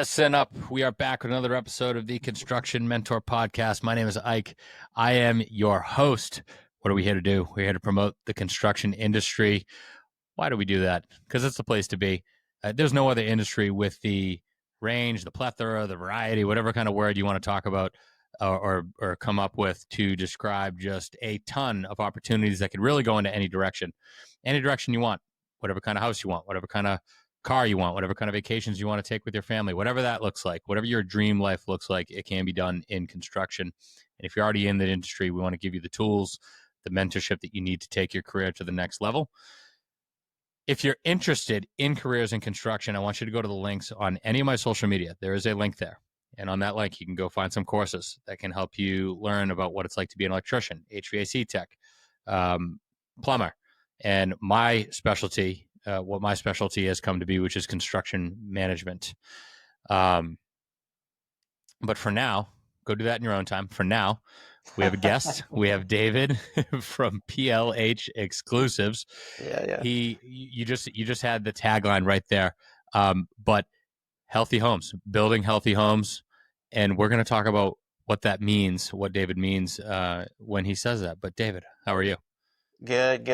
Listen up. We are back with another episode of the Construction Mentor Podcast. My name is Ike. I am your host. What are we here to do? We're here to promote the construction industry. Why do we do that? Because it's the place to be. There's no other industry with the range, the plethora, the variety, whatever kind of word you want to talk about or come up with to describe just a ton of opportunities that could really go into any direction you want, whatever kind of house you want, whatever kind of car you want, whatever kind of vacations you want to take with your family, whatever that looks like, whatever your dream life looks like, it can be done in construction. And if you're already in the industry, we want to give you the tools, the mentorship that you need to take your career to the next level. If you're interested in careers in construction, I want you to go to the links on any of my social media. There is a link there. And on that link, you can go find some courses that can help you learn about what it's like to be an electrician, HVAC tech, plumber, and my specialty, what my specialty has come to be, which is construction management. But for now, go do that in your own time. For now, we have a guest. We have David from PLH Exclusives. Yeah. You just had the tagline right there. But healthy homes, building healthy homes, and we're going to talk about what that means, what David means when he says that. But David, how are you? Good.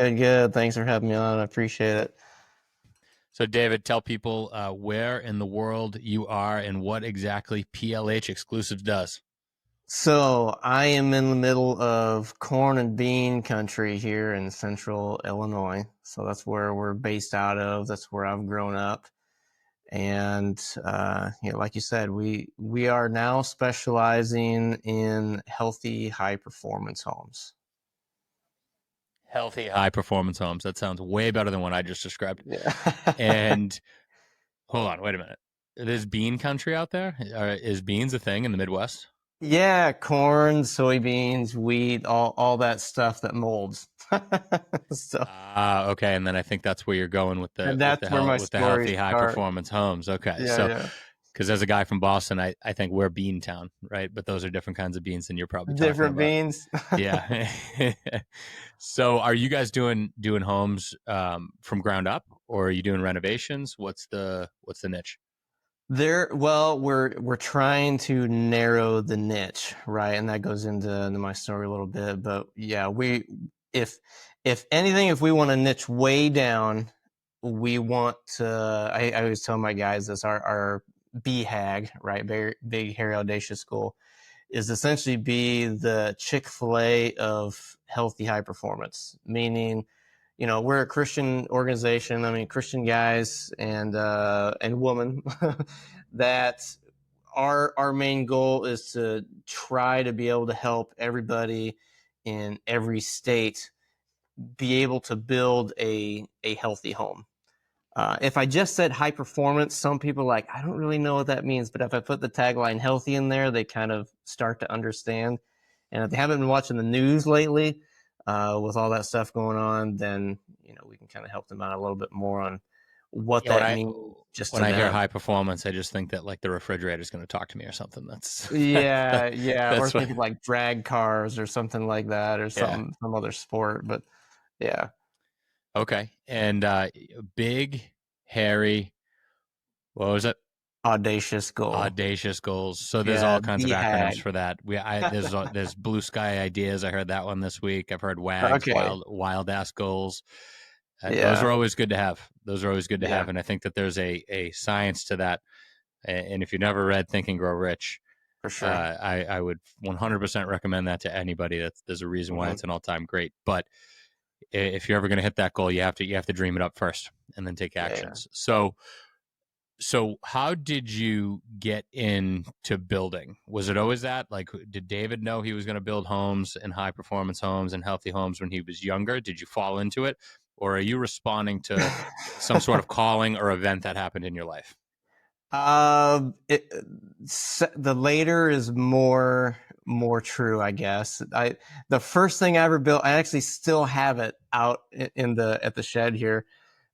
Thanks for having me on. I appreciate it. So, David, tell people where in the world you are and what exactly PLH Exclusives does. So, I am in the middle of corn and bean country here in central Illinois. So, that's where we're based out of. That's where I've grown up. And, like you said, we are now specializing in healthy, high-performance homes. Healthy, high-performance homes. That sounds way better than what I just described. Yeah. And hold on, wait a minute. There's bean country out there? Is beans a thing in the Midwest? Yeah, corn, soybeans, wheat, all that stuff that molds. So, okay, and then I think that's where you're going with and that's where my the healthy, stories high start. performance homes. Okay, Yeah. because as a guy from Boston, I think we're Bean Town, right? But those are different kinds of beans than you're probably Different talking about. beans. Yeah. So, are you guys doing homes from ground up, or are you doing renovations? What's the niche? We're trying to narrow the niche, right? And that goes into my story a little bit. But yeah, if anything, if we want to niche way down, we want to. I always tell my guys this: our BHAG, right? Big Hairy Audacious Goal is essentially be the Chick-fil-A of healthy high performance, meaning, we're a Christian organization. I mean, Christian guys and women that our main goal is to try to be able to help everybody in every state be able to build a healthy home. If I just said high performance, some people are like, I don't really know what that means. But if I put the tagline healthy in there, they kind of start to understand. And if they haven't been watching the news lately, with all that stuff going on, then, we can kind of help them out a little bit more on what that means. Just when I hear high performance, I just think that like the refrigerator is going to talk to me or something. That's or thinking like drag cars or something like that, or some other sport. But yeah. Okay. And big, hairy, what was it? Audacious goal. Audacious goals. So there's all kinds of acronyms BHAG. for that. There's blue sky ideas. I heard that one this week. I've heard WAGs, wild ass goals. Those are always good to have. And I think that there's a science to that. And if you've never read Think and Grow Rich, for sure, I would 100% recommend that to anybody. There's a reason why it's an all-time great. But if you're ever going to hit that goal, you have to dream it up first and then take actions. Yeah. So how did you get into building? Was it always that? Like, did David know he was going to build homes and high performance homes and healthy homes when he was younger? Did you fall into it? Or are you responding to some sort of calling or event that happened in your life? The later is more true, I guess. The first thing I ever built, I actually still have it out at the shed here.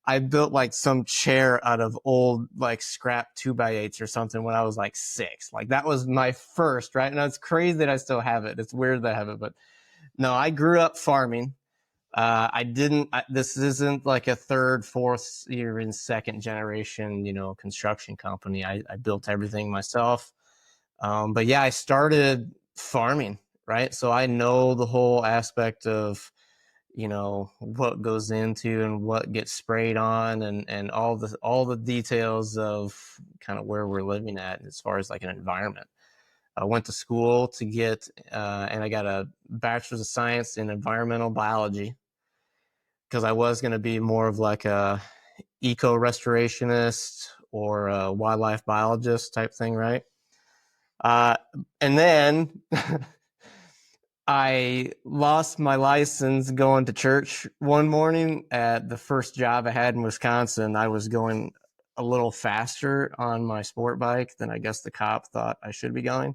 I built like some chair out of old like scrap 2x8s or something when I was like 6. Like that was my first, right? And it's crazy that I still have it. It's weird that I have it, but no, I grew up farming. I didn't. This isn't like a third, fourth, even second generation, construction company. I built everything myself. But yeah, I started farming, right? So I know the whole aspect of what goes into and what gets sprayed on, and all the details of kind of where we're living at as far as like an environment. I went to school to get and I got a bachelor's of science in environmental biology because I was going to be more of like a eco restorationist or a wildlife biologist type thing, right? Uh, and then I lost my license going to church one morning at the first job I had in Wisconsin. I was going a little faster on my sport bike than I guess the cop thought I should be going.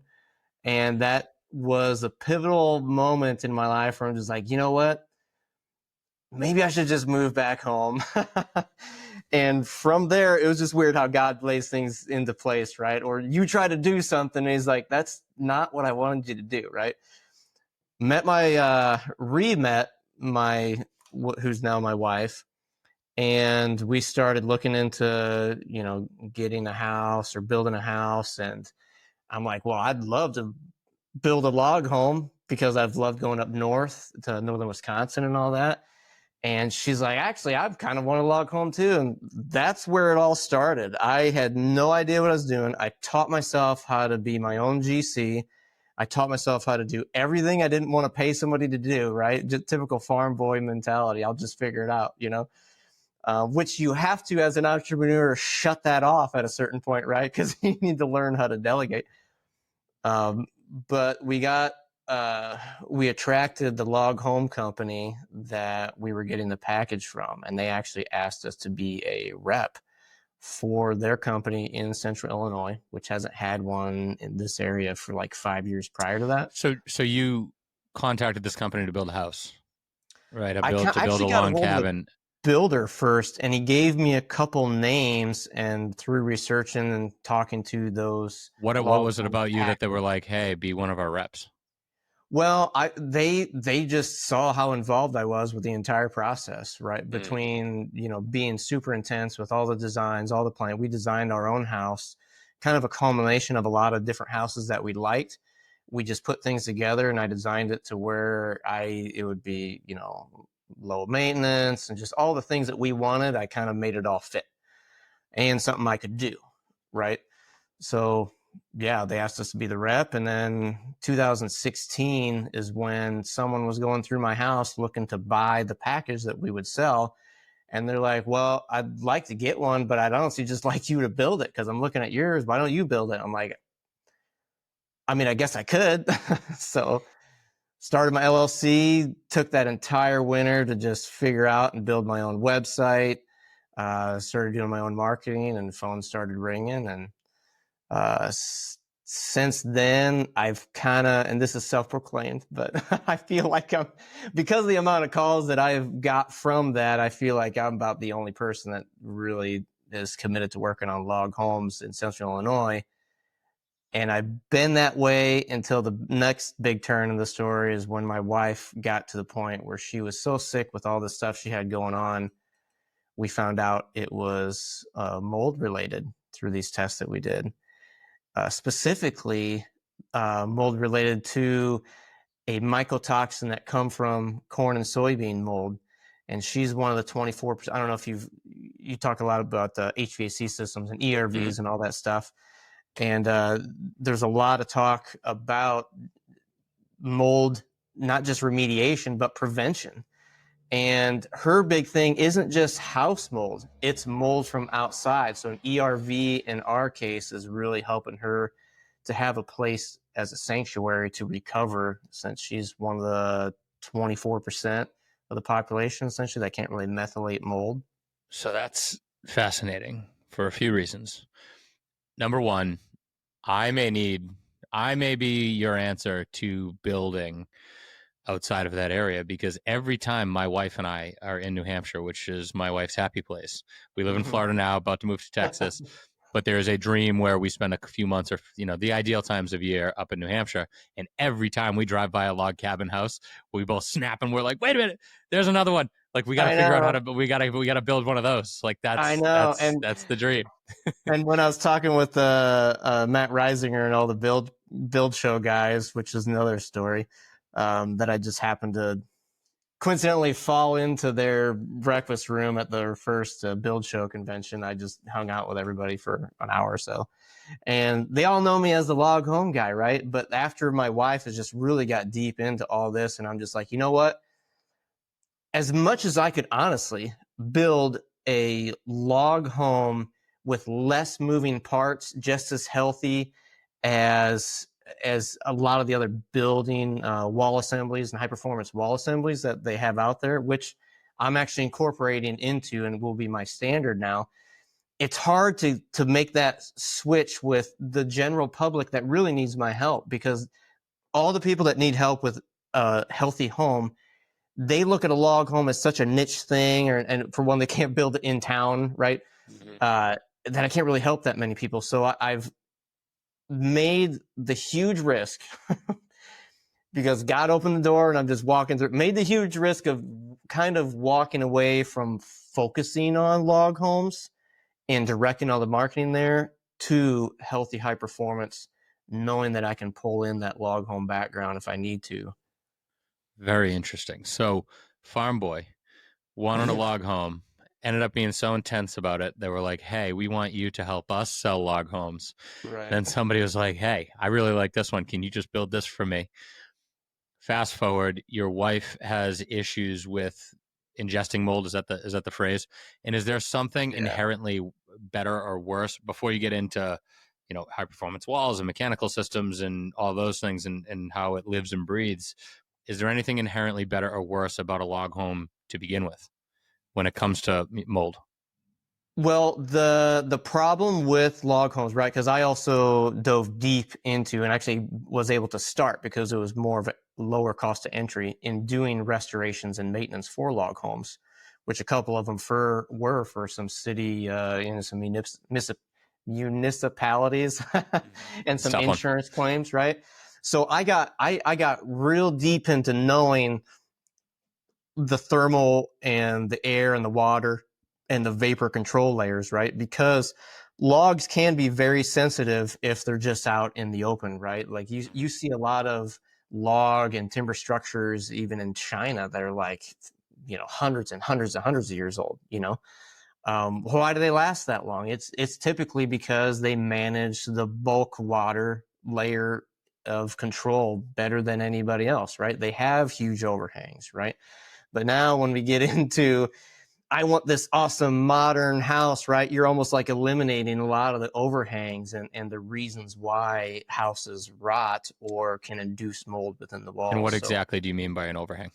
And that was a pivotal moment in my life where I'm just like, you know what? Maybe I should just move back home. And from there, it was just weird how God lays things into place, right? Or you try to do something, and he's like, that's not what I wanted you to do, right? Re-met my, who's now my wife, and we started looking into, getting a house or building a house. And I'm like, well, I'd love to build a log home because I've loved going up north to northern Wisconsin and all that. And she's like, actually, I've kind of wanted a log home too. And that's where it all started. I had no idea what I was doing. I taught myself how to be my own GC. I taught myself how to do everything I didn't want to pay somebody to do, right? Just typical farm boy mentality. I'll just figure it out, which you have to, as an entrepreneur, shut that off at a certain point, right? Because you need to learn how to delegate. But we attracted the log home company that we were getting the package from, and they actually asked us to be a rep for their company in Central Illinois, which hasn't had one in this area for like 5 years prior to that. So you contacted this company to build a house, right? I To build a actually got a log hold of the cabin. builder first, and he gave me a couple names, and through researching and talking to those What log was it home about you that they were packers. like, hey, be one of our reps? Well, they just saw how involved I was with the entire process, right? Between, being super intense with all the designs, all the plan. We designed our own house, kind of a culmination of a lot of different houses that we liked. We just put things together, and I designed it to where it would be, low maintenance and just all the things that we wanted. I kind of made it all fit and something I could do, right? So yeah, they asked us to be the rep. And then 2016 is when someone was going through my house looking to buy the package that we would sell. And they're like, well, I'd like to get one, but I'd honestly just like you to build it because I'm looking at yours. Why don't you build it? I'm like, I mean, I guess I could. So started my LLC, took that entire winter to just figure out and build my own website. Started doing my own marketing, and phones started ringing. And since then, I've kind of, and this is self-proclaimed, but I feel like because of the amount of calls that I've got from that, I feel like I'm about the only person that really is committed to working on log homes in Central Illinois. And I've been that way until the next big turn in the story is when my wife got to the point where she was so sick with all the stuff she had going on. We found out it was mold related through these tests that we did. Specifically mold related to a mycotoxin that come from corn and soybean mold. And she's one of the 24%. I don't know if you talk a lot about the HVAC systems and ERVs and all that stuff. And there's a lot of talk about mold, not just remediation, but prevention. And her big thing isn't just house mold, it's mold from outside. So an ERV in our case is really helping her to have a place as a sanctuary to recover, since she's one of the 24% of the population essentially that can't really methylate mold. So that's fascinating for a few reasons. Number one, I may be your answer to building outside of that area, because every time my wife and I are in New Hampshire, which is my wife's happy place, we live in Florida now, about to move to Texas. but there is a dream where we spend a few months or, the ideal times of year up in New Hampshire. And every time we drive by a log cabin house, we both snap and we're like, wait a minute, there's anher one. Like we got to I figure out know, we got to build one of those. Like I that's, know. that's, that's the dream. And when I was talking with Matt Reisinger and all the build show guys, which is another story, that I just happened to coincidentally fall into their breakfast room at their first build show convention. I just hung out with everybody for an hour or so. And they all know me as the log home guy, right? But after my wife has just really got deep into all this, and I'm just like, you know what? As much as I could honestly build a log home with less moving parts, just as healthy as a lot of the other building wall assemblies and high performance wall assemblies that they have out there, which I'm actually incorporating into and will be my standard now. It's hard to make that switch with the general public that really needs my help, because all the people that need help with a healthy home, they look at a log home as such a niche thing, and for one, they can't build it in town, right? Mm-hmm. That I can't really help that many people. So I've made the huge risk because God opened the door and I'm just walking through, made the huge risk of kind of walking away from focusing on log homes and directing all the marketing there to healthy high performance, knowing that I can pull in that log home background if I need to. Very interesting. So farm boy wanted a Yeah. log home, ended up being so intense about it. They were like, hey, we want you to help us sell log homes. Right. Then somebody was like, hey, I really like this one. Can you just build this for me? Fast forward, your wife has issues with ingesting mold. Is that the phrase? And is there something inherently better or worse before you get into, high performance walls and mechanical systems and all those things and how it lives and breathes? Is there anything inherently better or worse about a log home to begin with when it comes to mold? Well, the problem with log homes, right? Because I also dove deep into and actually was able to start, because it was more of a lower cost to entry, in doing restorations and maintenance for log homes, which a couple of them were for some city some municipalities and some Tough one. insurance claims, right? So I got real deep into knowing the thermal and the air and the water and the vapor control layers, right? Because logs can be very sensitive if they're just out in the open, right? Like you see a lot of log and timber structures, even in China, that are like, hundreds and hundreds and hundreds of years old, why do they last that long? It's typically because they manage the bulk water layer of control better than anybody else, right? They have huge overhangs, right? But now when we get into, I want this awesome modern house, right? You're almost like eliminating a lot of the overhangs and the reasons why houses rot or can induce mold within the walls. And what exactly do you mean by an overhang?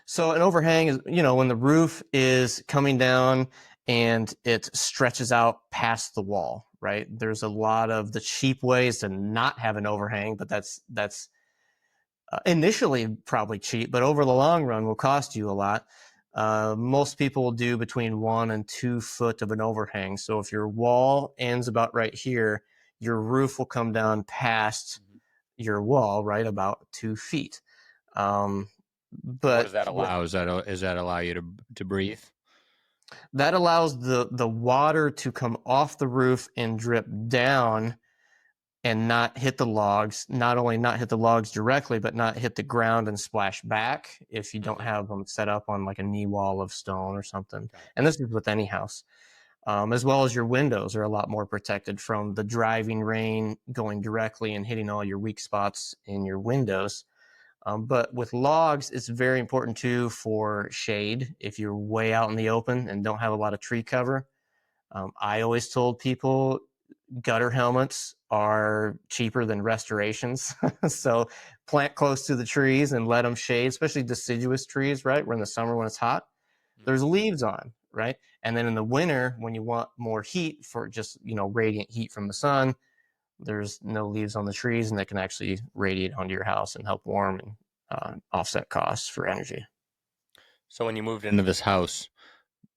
So an overhang is, when the roof is coming down and it stretches out past the wall, right? There's a lot of the cheap ways to not have an overhang, but that's initially probably cheap, but over the long run will cost you a lot. Most people will do between 1 and 2 foot of an overhang. So if your wall ends about right here, your roof will come down past your wall, right, about 2 feet. But what does that allow? Is that allow you to breathe? That allows the water to come off the roof and drip down and not hit the logs. Not only not hit the logs directly, but not hit the ground and splash back if you don't have them set up on like a knee wall of stone or something. And this is with any house. As well as your windows are a lot more protected from the driving rain going directly and hitting all your weak spots in your windows. But with logs, it's very important too for shade. If you're way out in the open and don't have a lot of tree cover, I always told people gutter helmets are cheaper than restorations. So plant close to the trees and let them shade, especially deciduous trees, right? Where in the summer when it's hot, there's leaves on, right? And then in the winter, when you want more heat for just, radiant heat from the sun, there's no leaves on the trees, and they can actually radiate onto your house and help warm and offset costs for energy. So when you moved into this house,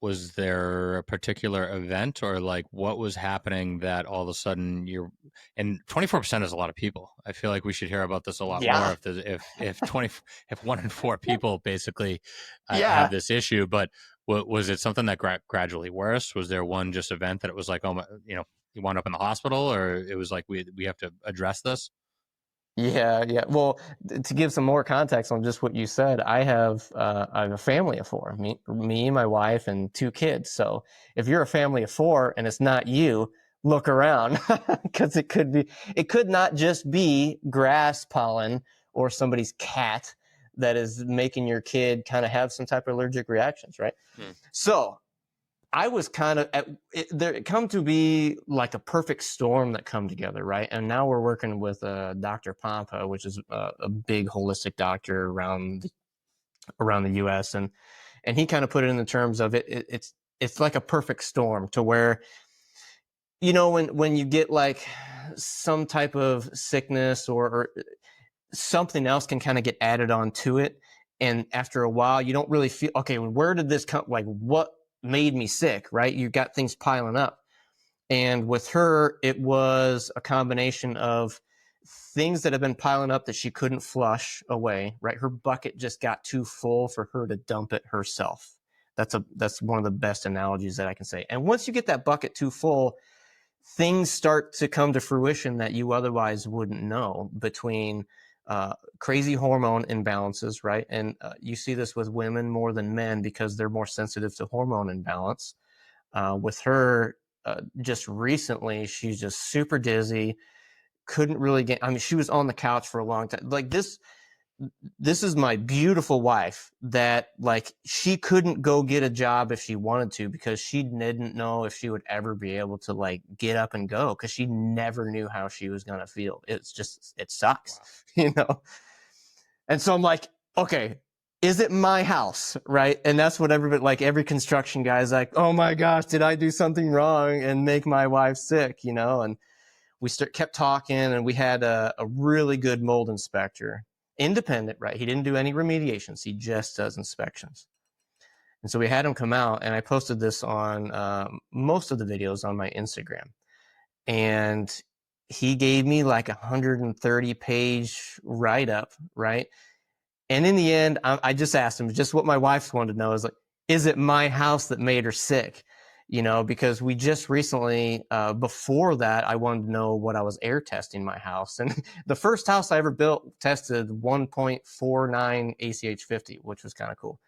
Was there a particular event, or like what was happening that all of a sudden you're, and 24% is a lot of people. I feel like we should hear about this a lot more. Yeah. If there's, if 20, if 1 in 4 people basically have Yeah. this issue, but was it something that gradually worse? Was there one just event that it was like, oh my, you wound up in the hospital, or it was like, we have to address this? Yeah, yeah. Well, to give some more context on just what you said, I have a family of four. Me, my wife, and two kids. So if you're a family of four and it's not you, look around because it could not just be grass pollen or somebody's cat that is making your kid kind of have some type of allergic reactions, right? Hmm. So I was kind of it come to be like a perfect storm that come together, right? And now we're working with Dr. Pompa, which is a big holistic doctor around the U.S. and he kind of put it in the terms of it's like a perfect storm to where when you get like some type of sickness or something else can kind of get added on to it. And after a while, you don't really feel, okay, where did this come? Like, what made me sick, right? You got things piling up. And with her, it was a combination of things that have been piling up that she couldn't flush away, right? Her bucket just got too full for her to dump it herself. That's one of the best analogies that I can say. And once you get that bucket too full, things start to come to fruition that you otherwise wouldn't know between crazy hormone imbalances, right? And you see this with women more than men because they're more sensitive to hormone imbalance. With her, just recently, she's just super dizzy, couldn't really get, I mean, she was on the couch for a long time. Like this is my beautiful wife that like she couldn't go get a job if she wanted to because she didn't know if she would ever be able to like get up and go because she never knew how she was going to feel. It sucks, Wow. And so I'm like, okay, is it my house, right? And that's what everybody, like every construction guy is like, oh my gosh, did I do something wrong and make my wife sick, And we kept talking, and we had a really good mold inspector, independent, right? He didn't do any remediations. He just does inspections. And so we had him come out, and I posted this on most of the videos on my Instagram. And he gave me like 130-page write-up, right? And in the end, I just asked him, just what my wife wanted to know is like, is it my house that made her sick? Because we just recently, before that, I wanted to know what I was air testing my house. And the first house I ever built tested 1.49 ACH50, which was kind of cool.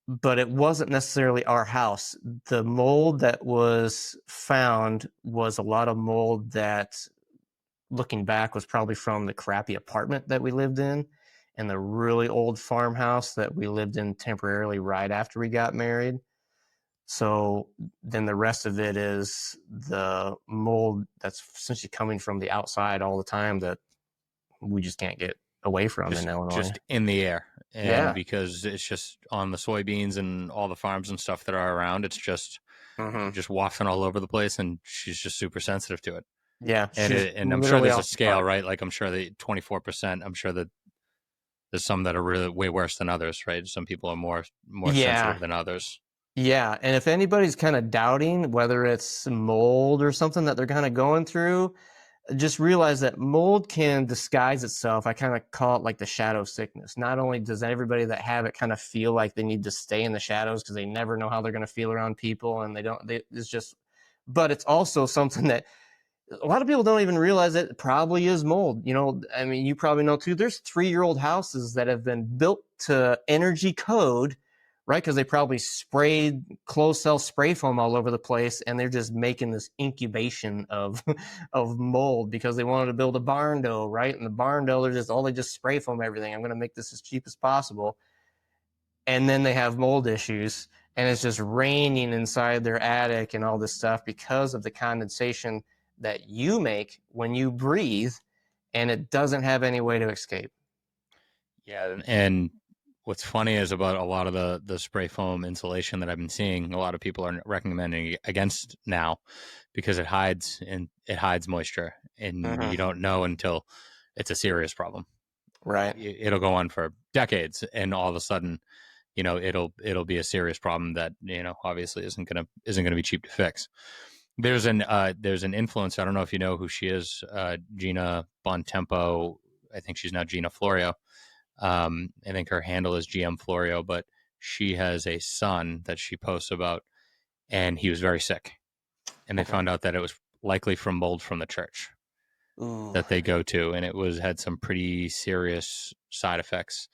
But it wasn't necessarily our house. The mold that was found was a lot of mold that, looking back, was probably from the crappy apartment that we lived in and the really old farmhouse that we lived in temporarily right after we got married. So then the rest of it is the mold that's essentially coming from the outside all the time that we just can't get away from in Illinois. Just in the air, and Yeah. because it's just on the soybeans and all the farms and stuff that are around, it's Mm-hmm. just wafting all over the place, and she's just super sensitive to it. Yeah. She's And I'm sure literally there's a off the scale, spot. right? Like I'm sure the 24%. I'm sure that there's some that are really way worse than others, right? Some people are more Yeah. sensitive than others. Yeah. And if anybody's kind of doubting whether it's mold or something that they're kind of going through, just realize that mold can disguise itself. I kind of call it like the shadow sickness. Not only does everybody that have it kind of feel like they need to stay in the shadows because they never know how they're going to feel around people, and it's just, but it's also something that a lot of people don't even realize it probably is mold. I mean, you probably know too. There's 3-year-old houses that have been built to energy code, right? Because they probably sprayed closed cell spray foam all over the place, and they're just making this incubation of of mold because they wanted to build a barn dough, right? And the barn dough, they just spray foam everything. I'm going to make this as cheap as possible, and then they have mold issues, and it's just raining inside their attic and all this stuff because of the condensation that you make when you breathe, and it doesn't have any way to escape. Yeah, and what's funny is about a lot of the spray foam insulation that I've been seeing, a lot of people are recommending against now because it hides moisture, and Mm-hmm. you don't know until it's a serious problem. Right. It'll go on for decades, and all of a sudden it'll be a serious problem that, obviously isn't gonna be cheap to fix. There's an influencer. I don't know if you know who she is, Gina Bontempo. I think she's now Gina Florio. I think her handle is GM Florio, but she has a son that she posts about, and he was very sick, and they Okay. found out that it was likely from mold from the church Ooh. that they go to, and it had some pretty serious side effects.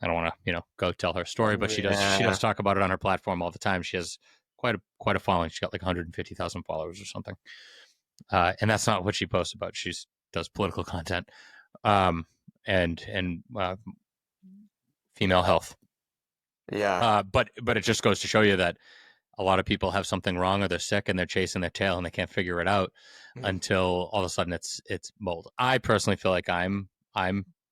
I don't want to, go tell her story, but she does Yeah. talk about it on her platform all the time. She has quite a following. She's got like 150,000 followers or something, and that's not what she posts about. She does political content, and female health. Yeah. But it just goes to show you that a lot of people have something wrong, or they're sick and they're chasing their tail and they can't figure it out until all of a sudden it's mold. I personally feel like I'm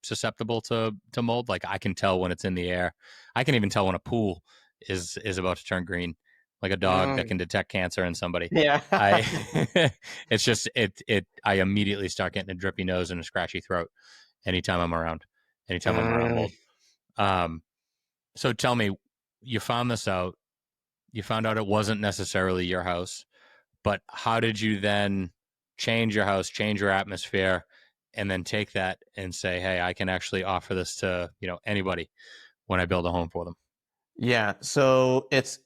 susceptible to mold. Like, I can tell when it's in the air. I can even tell when a pool is about to turn green, like a dog that Mm. can detect cancer in somebody. Yeah. I it's just I immediately start getting a drippy nose and a scratchy throat anytime I'm around Mm. mold. So tell me, you found this out. You found out it wasn't necessarily your house, but how did you then change your house, change your atmosphere, and then take that and say, hey, I can actually offer this to, anybody when I build a home for them? Yeah. So this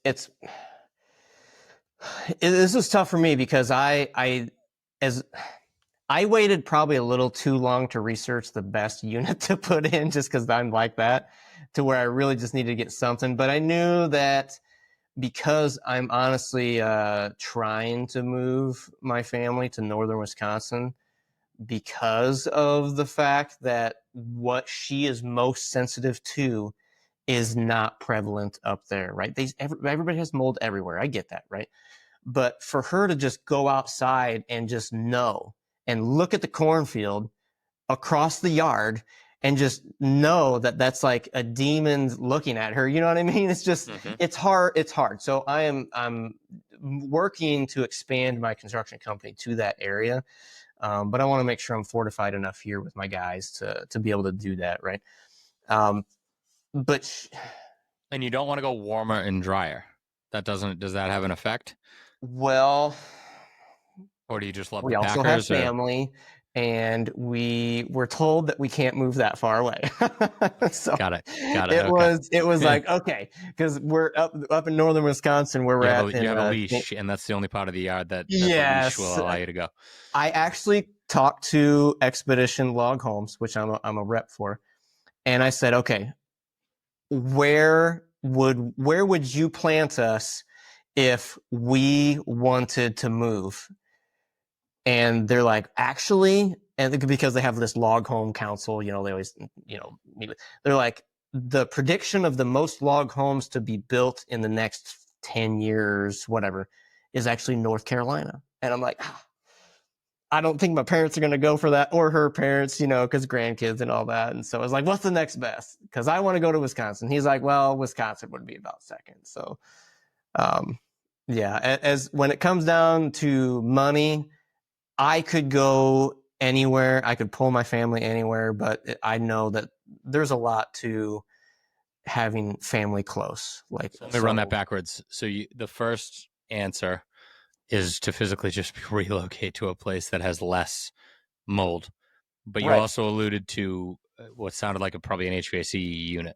was tough for me because as I waited probably a little too long to research the best unit to put in, just because I'm like that, to where I really just needed to get something. But I knew that because I'm honestly trying to move my family to northern Wisconsin, because of the fact that what she is most sensitive to is not prevalent up there, right? Everybody has mold everywhere. I get that, right? But for her to just go outside and just know and look at the cornfield across the yard and just know that that's like a demon looking at her, you know what I mean? It's just it's hard. So I'm working to expand my construction company to that area, but I want to make sure I'm fortified enough here with my guys to be able to do that, right? um, but And you don't want to go warmer and drier. Does that have an effect? well, Or do you just love we the also have Packers? Or family, and we were told that we can't move that far away. So got it. Okay. it was like, okay, because we're up in northern Wisconsin where we're at You in have a leash, and that's the only part of the yard that the leash will yes. allow you to go. I actually talked to Expedition Log Homes, which I'm a rep for, and I said, okay, where would you plant us if we wanted to move? And they're like, actually, and because they have this log home council, they always, meet with, they're like, the prediction of the most log homes to be built in the next 10 years, whatever, is actually North Carolina. And I'm like, I don't think my parents are going to go for that, or her parents, because grandkids and all that. And so I was like, what's the next best? Because I want to go to Wisconsin. He's like, well, Wisconsin would be about second. So, yeah, as when it comes down to money, I could go anywhere. I could pull my family anywhere, but I know that there's a lot to having family close. Like, So let me run that backwards. So the first answer is to physically just relocate to a place that has less mold. But you right. also alluded to what sounded like probably an HVAC unit,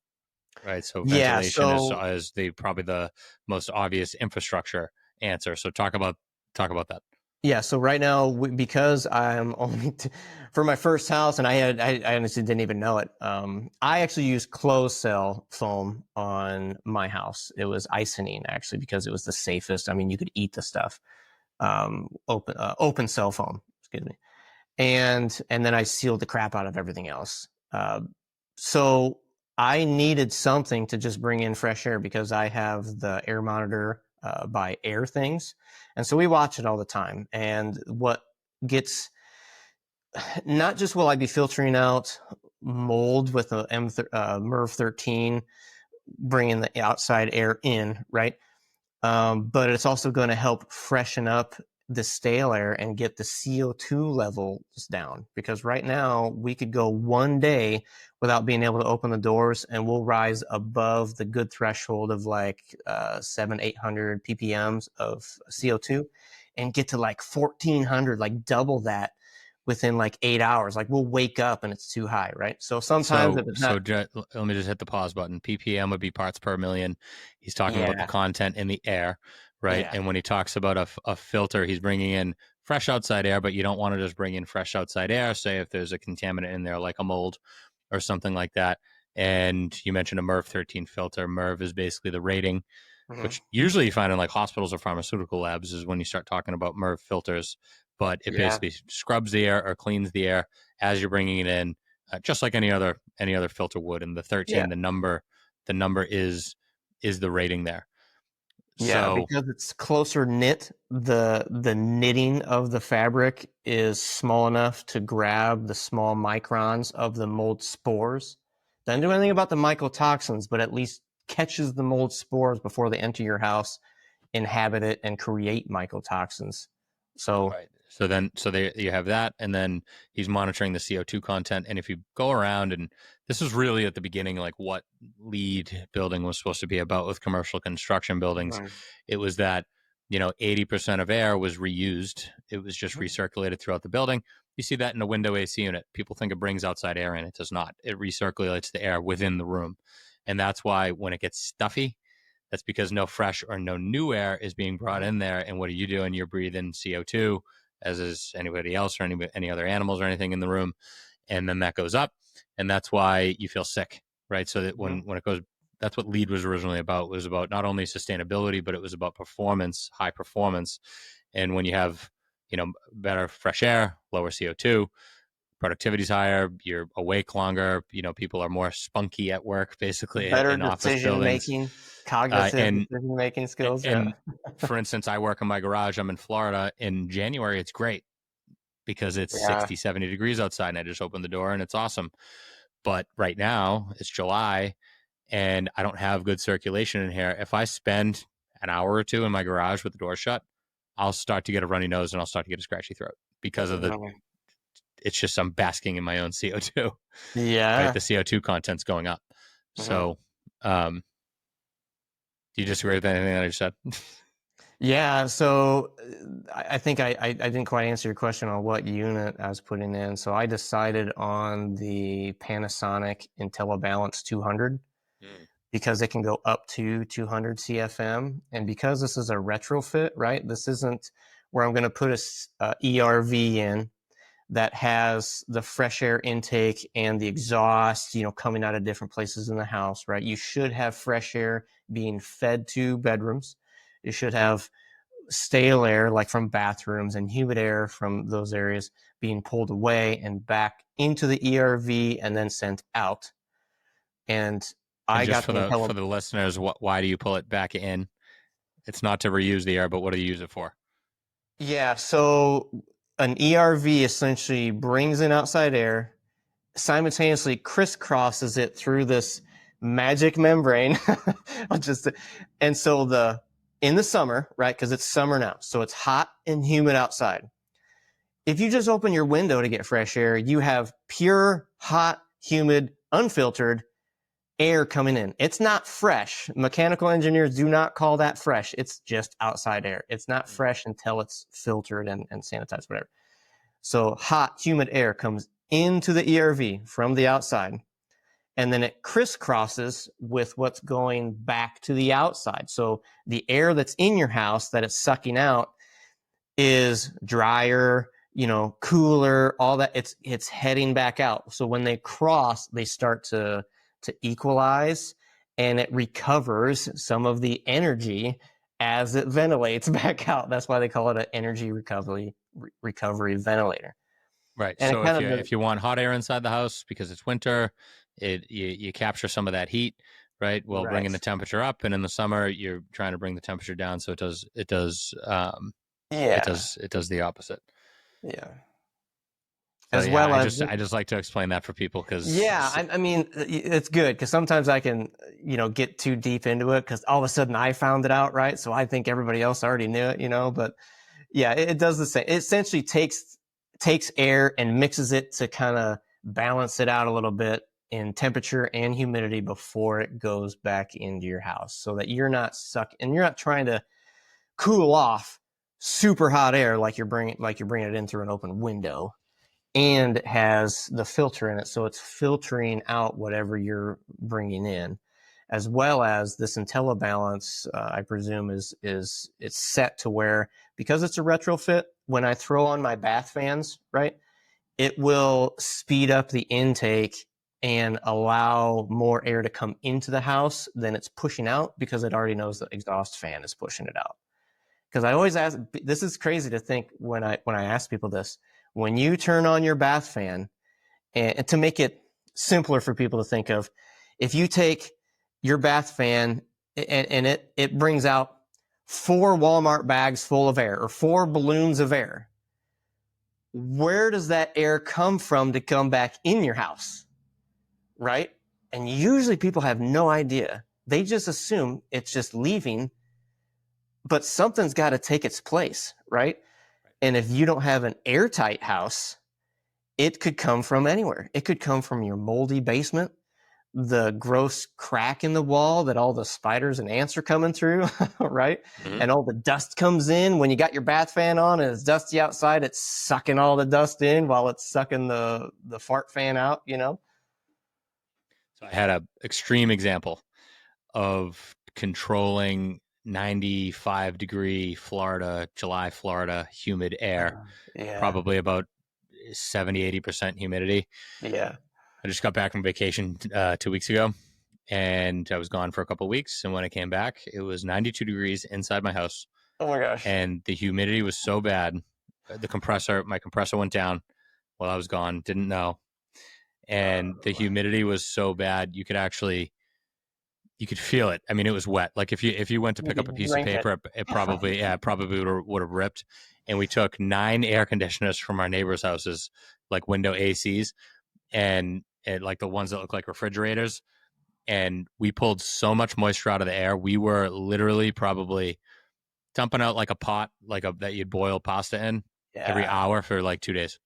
right? So Yeah. ventilation So is probably the most obvious infrastructure answer. So talk about that. yeah. So right now, because I'm only for my first house, and I honestly didn't even know it. I actually used closed cell foam on my house. It was Icynene actually because it was the safest. I mean, you could eat the stuff. Open cell foam. Excuse me. And then I sealed the crap out of everything else. So I needed something to just bring in fresh air because I have the air monitor by Air Things, and so we watch it all the time. And what gets not just will I be filtering out mold with a MERV 13, bringing the outside air in, right? But it's also going to help freshen up the stale air and get the CO2 levels down. Because right now we could go one day without being able to open the doors, and we'll rise above the good threshold of like 700-800 ppms of CO2 and get to like 1400, like double that within like 8 hours. Like we'll wake up and it's too high, right? So sometimes if it's not, let me just hit the pause button. ppm would be parts per million. He's talking about the yeah, content in the air, right? yeah, And when he talks about a filter, he's bringing in fresh outside air, but you don't want to just bring in fresh outside air. Say if there's a contaminant in there like a mold or something like that. And you mentioned a MERV 13 filter. MERV is basically the rating, mhm, which usually you find in like hospitals or pharmaceutical labs is when you start talking about MERV filters. But it yeah, basically scrubs the air or cleans the air as you're bringing it in, just like any other filter would. And the yeah. 13, the number is the rating there. Yeah, So because it's closer knit, the knitting of the fabric is small enough to grab the small microns of the mold spores. Doesn't do anything about the mycotoxins, but at least catches the mold spores before they enter your house, inhabit it, and create mycotoxins. So, right. So there you have that, and then he's monitoring the CO2 content. And if you go around, and this was really at the beginning, like what LEED building was supposed to be about with commercial construction buildings, right. it was that 80% of air was reused. It was just recirculated throughout the building. You see that in a window AC unit. People think it brings outside air in. It does not. It recirculates the air within the room, and that's why when it gets stuffy, that's because no fresh or no new air is being brought in there. And what are you doing? You're breathing CO2, as is anybody else or any other animals or anything in the room. And then that goes up. And that's why you feel sick, right? So that Mhm. when it goes, that's what LEED was originally about. It was about not only sustainability, but it was about performance, high performance. And when you have, better fresh air, lower CO2, productivity's higher, you're awake longer, people are more spunky at work, basically Better in office decision buildings. making, cognitive And decision making skills. Yeah. and for instance, I work in my garage. I'm in Florida. In January, it's great because it's Yeah. 60, 70 degrees outside, and I just open the door and it's awesome. But right now, it's July and I don't have good circulation in here. If I spend an hour or two in my garage with the door shut, I'll start to get a runny nose and I'll start to get a scratchy throat because of it's just I'm basking in my own CO2, right? Yeah. The CO2 content's going up. Mhm. So, um, do you disagree with anything that I just said? Yeah, so I think I didn't quite answer your question on what unit I was putting in. So I decided on the Panasonic IntelliBalance 200 Mm. because it can go up to 200 CFM. And because this is a retrofit, right? This isn't where I'm going to put a ERV in that has the fresh air intake and the exhaust, coming out of different places in the house, right? You should have fresh air being fed to bedrooms. You should have stale air, like from bathrooms, and humid air from those areas being pulled away and back into the ERV and then sent out. And And I just got the for the listeners, why do you pull it back in? It's not to reuse the air, but what do you use it for? Yeah, so an ERV essentially brings in outside air, simultaneously crisscrosses it through this magic membrane. just and so in the summer, right? Because it's summer now, so it's hot and humid outside. If you just open your window to get fresh air, you have pure, hot, humid, unfiltered air coming in. It's not fresh. Mechanical engineers do not call that fresh. It's just outside air. It's not fresh until it's filtered and sanitized, whatever. So hot, humid air comes into the ERV from the outside, and then it crisscrosses with what's going back to the outside. So the air that's in your house that it's sucking out is drier, cooler, all that. It's heading back out. So when they cross, they start to equalize, and it recovers some of the energy as it ventilates back out. That's why they call it an energy recovery ventilator. Right. And it So kind of if you want hot air inside the house because it's winter, you capture some of that heat, right? While right. bringing the temperature up, and in the summer you're trying to bring the temperature down. So Yeah. it does the opposite. Yeah. So As yeah, well as I just like to explain that for people yeah, because I mean, it's good because sometimes I can, get too deep into it because all of a sudden I found it out, right? So I think everybody else already knew it, but Yeah, it does the same. It essentially takes air and mixes it to kind of balance it out a little bit in temperature and humidity before it goes back into your house, so that you're not sucking and you're not trying to cool off super hot air like you're bringing it in through an open window, and it has the filter in it, so it's filtering out whatever you're bringing in, as well as this IntelliBalance. I presume is it's set to where, because it's a retrofit, when I throw on my bath fans, right, it will speed up the intake and allow more air to come into the house than it's pushing out, because it already knows the exhaust fan is pushing it out. Because I always ask, this is crazy to think when I ask people this, when you turn on your bath fan, and to make it simpler for people to think of, if you take your bath fan and it brings out 4 Walmart bags full of air or 4 balloons of air, where does that air come from to come back in your house, right? And usually people have no idea. They just assume it's just leaving, but something's got to take its place, right? And if you don't have an airtight house, it could come from anywhere. It could come from your moldy basement, the gross crack in the wall that all the spiders and ants are coming through, right? Mhm. And all the dust comes in when you got your bath fan on and it's dusty outside. It's sucking all the dust in while it's sucking the fart fan out, you know? So I had a extreme example of controlling 95-degree Florida, July Florida, humid air, Yeah. probably about 70-80% humidity. Yeah. I just got back from vacation 2 weeks ago, and I was gone for a couple of weeks. And when I came back, it was 92 degrees inside my house, Oh my gosh. and the humidity was so bad. My compressor went down while I was gone. Didn't know, and the humidity was so bad you could feel it. I mean, it was wet. Like if you went to pick up a piece of paper, it probably would have ripped. And we took 9 air conditioners from our neighbors' houses, like window ACs, and like the ones that look like refrigerators. And we pulled so much moisture out of the air. We were literally probably dumping out like a pot, that you'd boil pasta in every hour for like 2 days,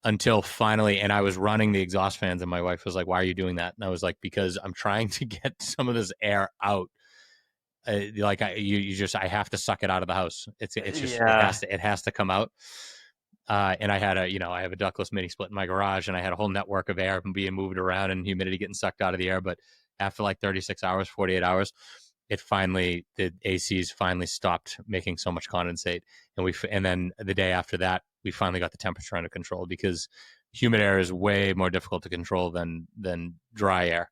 until finally, and I was running the exhaust fans, and my wife was like, "Why are you doing that?" And I was like, "Because I'm trying to get some of this air out. I have to suck it out of the house. It's just it has to come out." And I had I have a ductless mini split in my garage, and I had a whole network of air being moved around and humidity getting sucked out of the air. But after like 36 hours, 48 hours, the ACs finally stopped making so much condensate. And then the day after that, we finally got the temperature under control, because humid air is way more difficult to control than dry air.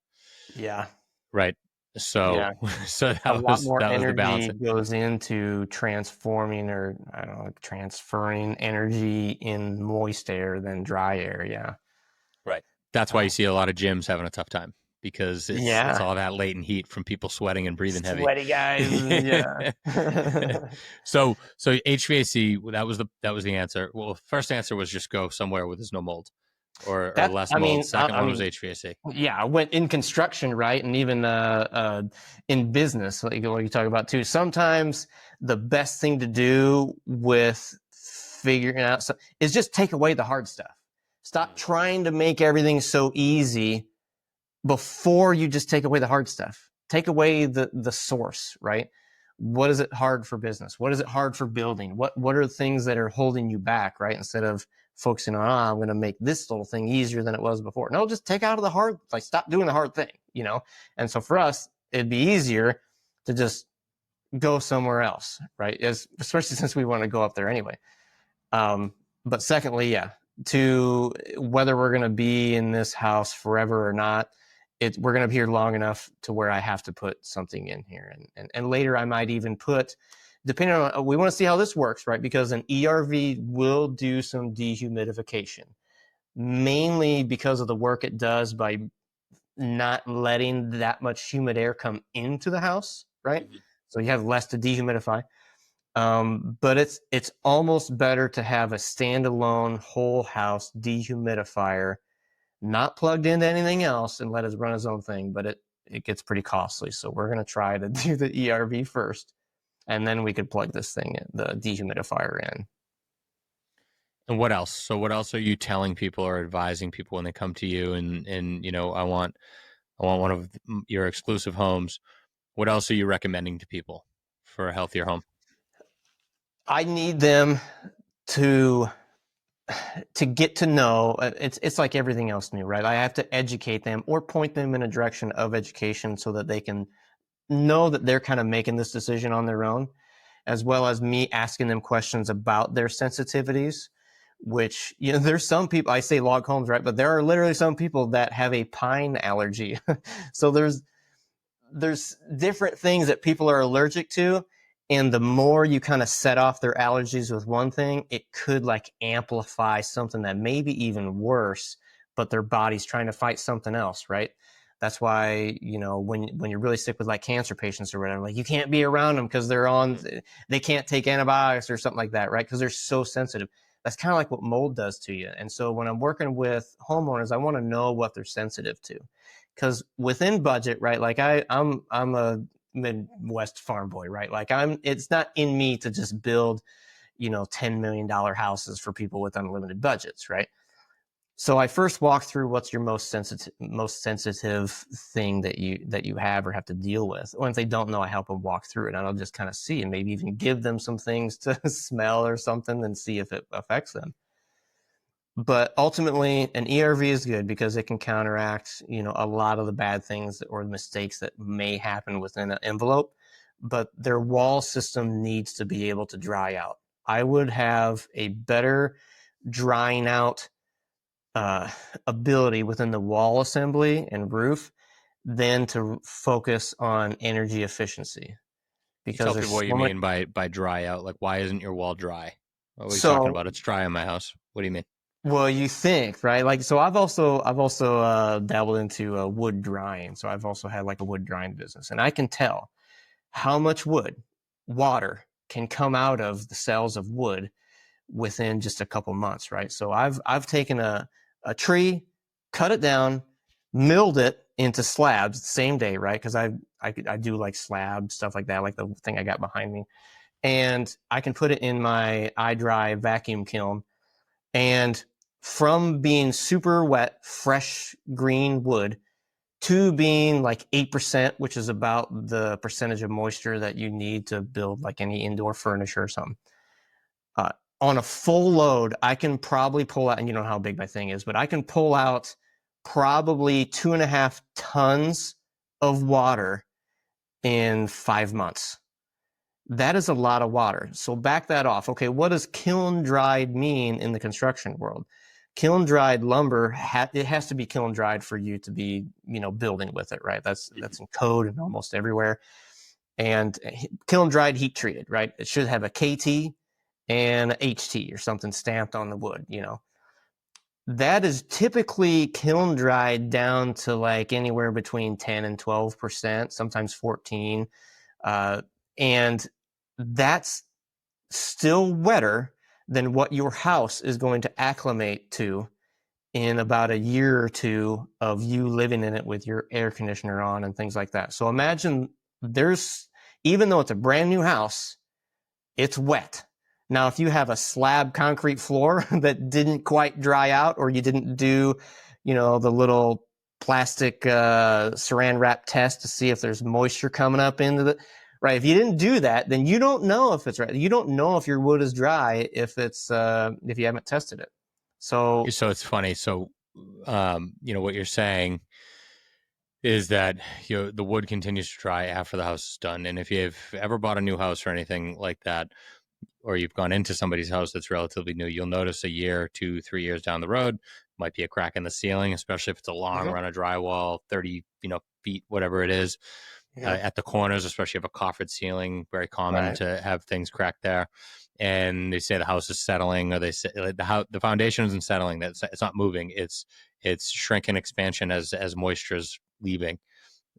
Yeah. Right. So, so a lot more that was the balance. energy goes into transforming, or I don't know, transferring energy in moist air than dry air. Yeah. Right. That's why you see a lot of gyms having a tough time, because it's all that latent heat from people sweating and breathing heavy. Sweaty guys. Yeah. So HVAC, that was the answer. Well, the first answer was just go somewhere where there's no mold or less mold. Second one was HVAC. Yeah, I went in construction, right? And even in business, like what you talk about too. Sometimes the best thing to do with figuring out is just take away the hard stuff. Stop trying to make everything so easy before you just take away the hard stuff. Take away the source, right? What is it hard for business? What is it hard for building? What are the things that are holding you back, right? Instead of focusing on, I'm going to make this little thing easier than it was before. No, just take out of the hard, stop doing the hard thing, And so for us, it'd be easier to just go somewhere else, right? Especially since we want to go up there anyway. But secondly, to whether we're going to be in this house forever or not, we're going to be here long enough to where I have to put something in here. And later I might even put, depending on, we want to see how this works, right? Because an ERV will do some dehumidification, mainly because of the work it does by not letting that much humid air come into the house, right? Mm-hmm. So you have less to dehumidify. But it's almost better to have a standalone whole house dehumidifier, not plugged into anything else, and let it run its own thing. But it gets pretty costly. So we're going to try to do the ERV first. and then we could plug this thing in, the dehumidifier in. And what else? So what else are you telling people or advising people when they come to you and I want one of your exclusive homes. What else are you recommending to people for a healthier home? I need them to get to know. It's like everything else new, right? I have to educate them or point them in a direction of education so that they can know that they're kind of making this decision on their own, as well as me asking them questions about their sensitivities. Which, there's some people, I say log homes, right? But there are literally some people that have a pine allergy. So there's different things that people are allergic to, and the more you kind of set off their allergies with one thing, it could like amplify something that may be even worse, but their body's trying to fight something else, right? That's why, when you're really sick with like cancer patients or whatever, like you can't be around them because they can't take antibiotics or something like that, right? Because they're so sensitive. That's kind of like what mold does to you. And so when I'm working with homeowners, I want to know what they're sensitive to. Because within budget, right? Like I'm a Midwest farm boy, right? Like it's not in me to just build, $10 million houses for people with unlimited budgets, right? So I first walk through what's your most sensitive thing that you have or have to deal with. Or if they don't know, I help them walk through it, and I'll just kind of see and maybe even give them some things to smell or something and see if it affects them. But ultimately, an ERV is good because it can counteract, a lot of the bad things or the mistakes that may happen within an envelope. But their wall system needs to be able to dry out. I would have a better drying out ability within the wall assembly and roof than to focus on energy efficiency. Because tell people what you mean by dry out. Like, why isn't your wall dry? What are you talking about? It's dry in my house. What do you mean? Well, you think, right? Like, so I've also dabbled into wood drying. So I've also had like a wood drying business, and I can tell how much water can come out of the cells of wood within just a couple months, right? So I've taken a tree, cut it down, milled it into slabs the same day, right? Because I do like slab stuff like that, like the thing I got behind me, and I can put it in my iDry vacuum kiln, and from being super wet, fresh green wood to being like 8%, which is about the percentage of moisture that you need to build like any indoor furniture or something. On a full load, I can probably pull out, and you know how big my thing is, but I can pull out probably 2.5 tons of water in 5 months. That is a lot of water. So back that off. Okay, what does kiln dried mean in the construction world? Kiln dried lumber, it has to be kiln dried for you to be, building with it, right? That's in code and almost everywhere. And kiln dried heat treated, right? It should have a KT and a HT or something stamped on the wood, That is typically kiln dried down to like anywhere between 10 and 12%, sometimes 14. And that's still wetter than what your house is going to acclimate to in about a year or two of you living in it with your air conditioner on and things like that. So imagine even though it's a brand new house, it's wet. Now, if you have a slab concrete floor that didn't quite dry out, or you didn't do, the little plastic saran wrap test to see if there's moisture coming up into the right. If you didn't do that, then you don't know if it's right. You don't know if your wood is dry if you haven't tested it. So it's funny. So, what you're saying is that the wood continues to dry after the house is done. And if you've ever bought a new house or anything like that, or you've gone into somebody's house that's relatively new, you'll notice a year, 2, 3 years down the road, might be a crack in the ceiling, especially if it's a long run of drywall, 30, feet, whatever it is, at the corners, especially if a coffered ceiling, very common to have things cracked there. And they say the house is settling, or they say the foundation isn't settling. That it's not moving. It's shrinking expansion as moisture is leaving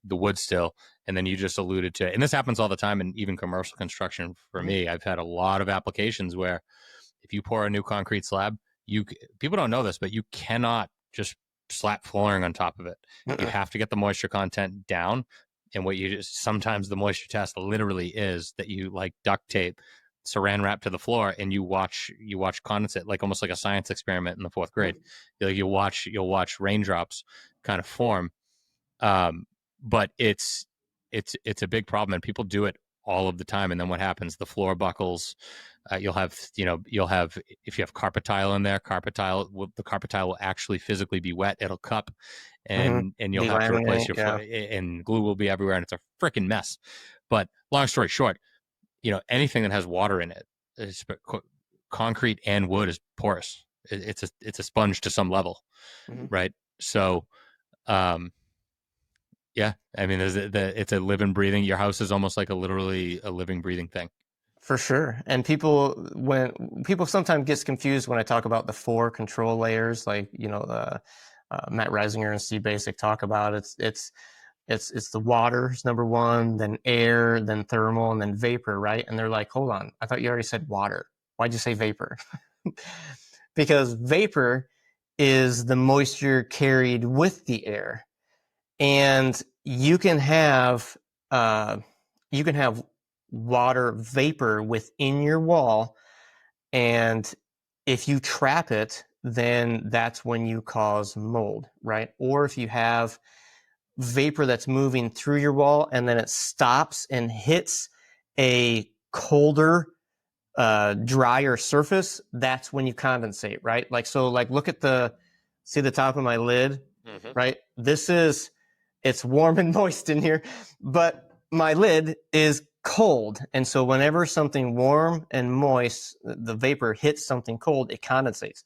the wood still. And then you just alluded to, and this happens all the time in even commercial construction. For me, I've had a lot of applications where if you pour a new concrete slab, people don't know this, but you cannot just slap flooring on top of it. You have to get the moisture content down. And what you just, sometimes the moisture test literally is that you like duct tape saran wrap to the floor and you watch condensate, like almost like a science experiment in the fourth grade. You'll watch raindrops kind of form. But it's a big problem, and people do it all of the time. And then what happens? The floor buckles. You'll have if you have carpet tile in there, the carpet tile will actually physically be wet. It'll cup, and you'll have to replace Delaminate, your yeah. and glue will be everywhere, and it's a freaking mess. But long story short, anything that has water in it, concrete and wood is porous. It's a sponge to some level, right? So, yeah, I mean, it's a living, breathing. Your house is almost like literally a living, breathing thing. For sure. And when people sometimes gets confused when I talk about the 4 control layers, like, the Matt Reisinger and Steve Basic talk about, it's the water is number 1, then air, then thermal, and then vapor, right? And they're like, hold on, I thought you already said water. Why'd you say vapor? Because vapor is the moisture carried with the air. And you can have water vapor within your wall, and if you trap it, then that's when you cause mold, right? Or if you have vapor that's moving through your wall and then it stops and hits a colder, drier surface, that's when you condensate, right? Like, so like look at see the top of my lid, right? It's warm and moist in here, but my lid is cold. And so whenever something warm and moist, the vapor hits something cold, it condensates.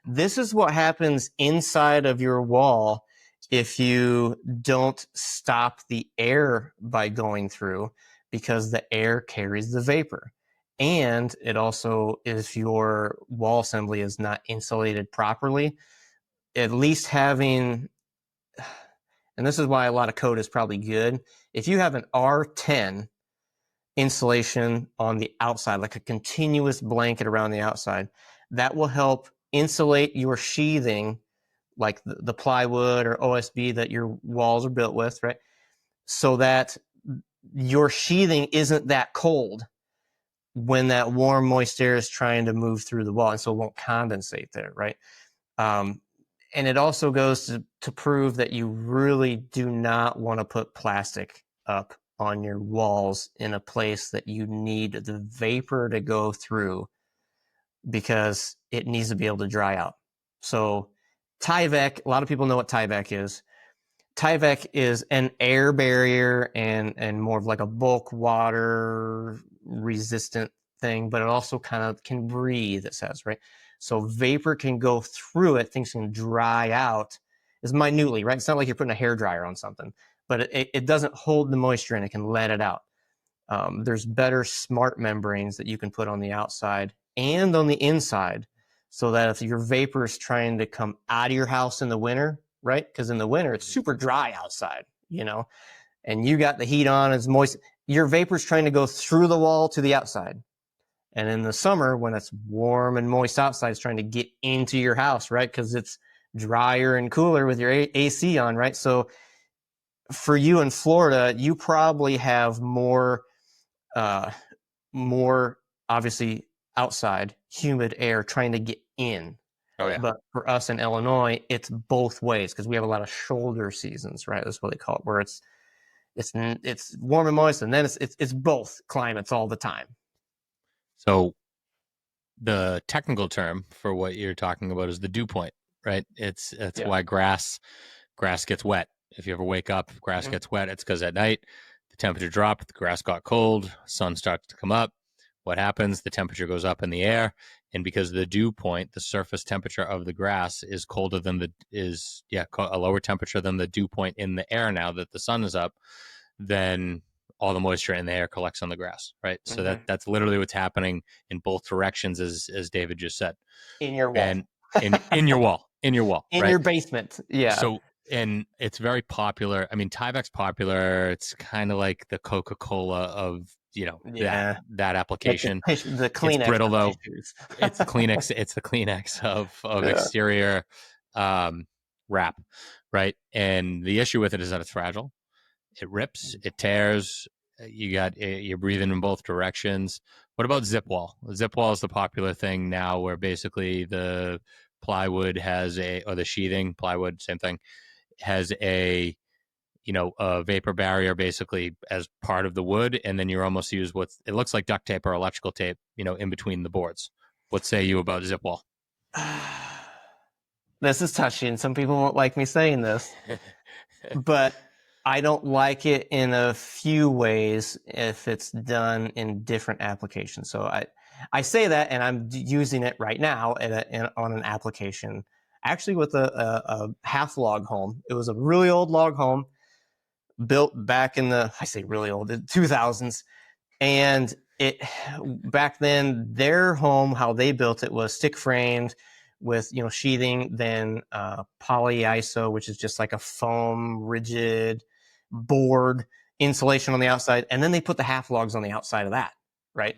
This is what happens inside of your wall if you don't stop the air by going through, because the air carries the vapor. And it also, if your wall assembly is not insulated properly, at least having, and this is why a lot of code is probably good, if you have an R10 insulation on the outside, like a continuous blanket around the outside, that will help insulate your sheathing, like the plywood or OSB that your walls are built with, right? So that your sheathing isn't that cold when that warm, moist air is trying to move through the wall, and so it won't condensate there, right? And it also goes to prove that you really do not want to put plastic up on your walls in a place that you need the vapor to go through, because it needs to be able to dry out. So Tyvek, a lot of people know what Tyvek is. Tyvek is an air barrier and more of like a bulk water resistant thing, but it also kind of can breathe, it says, right? So vapor can go through it, things can dry out as minutely, right? It's not like you're putting a hair dryer on something, but it doesn't hold the moisture and it can let it out. There's better smart membranes that you can put on the outside and on the inside, so that if your vapor is trying to come out of your house in the winter, right? Because in the winter, it's super dry outside, and you got the heat on, it's moist. Your vapor's trying to go through the wall to the outside. And in the summer, when it's warm and moist outside, it's trying to get into your house, right? Because it's drier and cooler with your AC on, right? So for you in Florida, you probably have more obviously outside humid air trying to get in. Oh yeah. But for us in Illinois, it's both ways, because we have a lot of shoulder seasons, right? That's what they call it, where it's warm and moist, and then it's both climates all the time. So the technical term for what you're talking about is the dew point, right? It's why grass gets wet. If you ever wake up, grass gets wet, it's because at night the temperature dropped, the grass got cold, sun starts to come up. What happens? The temperature goes up in the air, and because the dew point, the surface temperature of the grass is colder than a lower temperature than the dew point in the air. Now that the sun is up, then all the moisture in the air collects on the grass, right? So that's literally what's happening in both directions, as David just said. In your wall. And in your wall, in right? Your basement, yeah. So, and it's very popular. I mean, Tyvek's popular. It's kind of like the Coca-Cola of that application. The Kleenex. It's brittle though. It's the Kleenex. It's the Kleenex of exterior wrap, right? And the issue with it is that it's fragile. it rips, it tears. You're breathing in both directions. What about zip wall? Zip wall is the popular thing now, where basically the plywood has or the sheathing plywood, same thing, has a vapor barrier basically as part of the wood, and then you almost use what it looks like duct tape or electrical tape, in between the boards. What say you about zip wall? This is touchy, and some people won't like me saying this, but I don't like it in a few ways if it's done in different applications. So I say that, and I'm using it right now on an application, actually with a half log home. It was a really old log home built back in I say really old, the 2000s. And back then, their home, how they built it was stick framed with, sheathing, then polyiso, which is just like a foam rigid board insulation on the outside. And then they put the half logs on the outside of that. Right.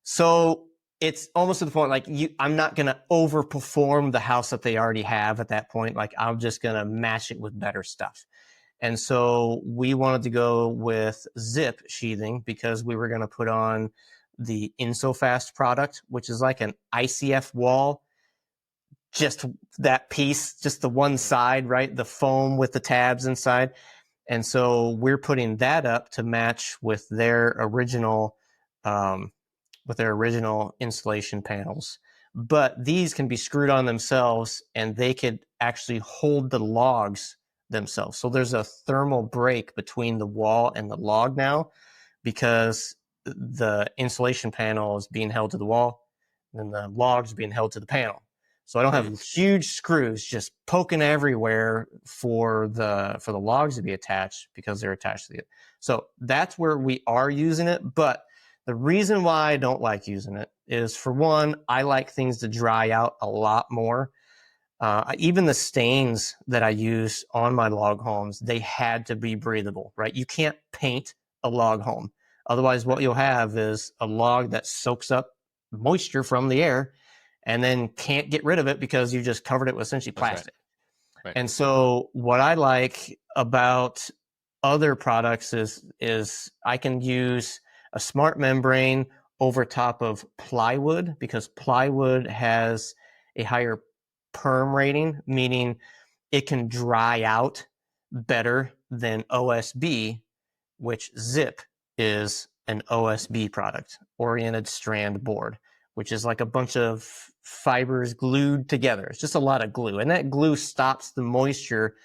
So it's almost to the point, like I'm not going to overperform the house that they already have at that point. Like I'm just going to match it with better stuff. And so we wanted to go with zip sheathing because we were going to put on the InsoFast product, which is like an ICF wall, just that piece, just the one side, right? The foam with the tabs inside. And so we're putting that up to match with their original insulation panels. But these can be screwed on themselves, and they could actually hold the logs themselves. So there's a thermal break between the wall and the log now, because the insulation panel is being held to the wall and the logs being held to the panel. So I don't have huge screws just poking everywhere for the logs to be attached, because they're attached to it. So that's where we are using it. But the reason why I don't like using it is, for one, I like things to dry out a lot more. Even the stains that I use on my log homes, they had to be breathable, right? You can't paint a log home. Otherwise, what you'll have is a log that soaks up moisture from the air and then can't get rid of it because you just covered it with essentially plastic. Right. And so what I like about other products is I can use a smart membrane over top of plywood, because plywood has a higher perm rating, meaning it can dry out better than OSB, which zip is an OSB product, oriented strand board, which is like a bunch of fibers glued together. It's just a lot of glue, and that glue stops the moisture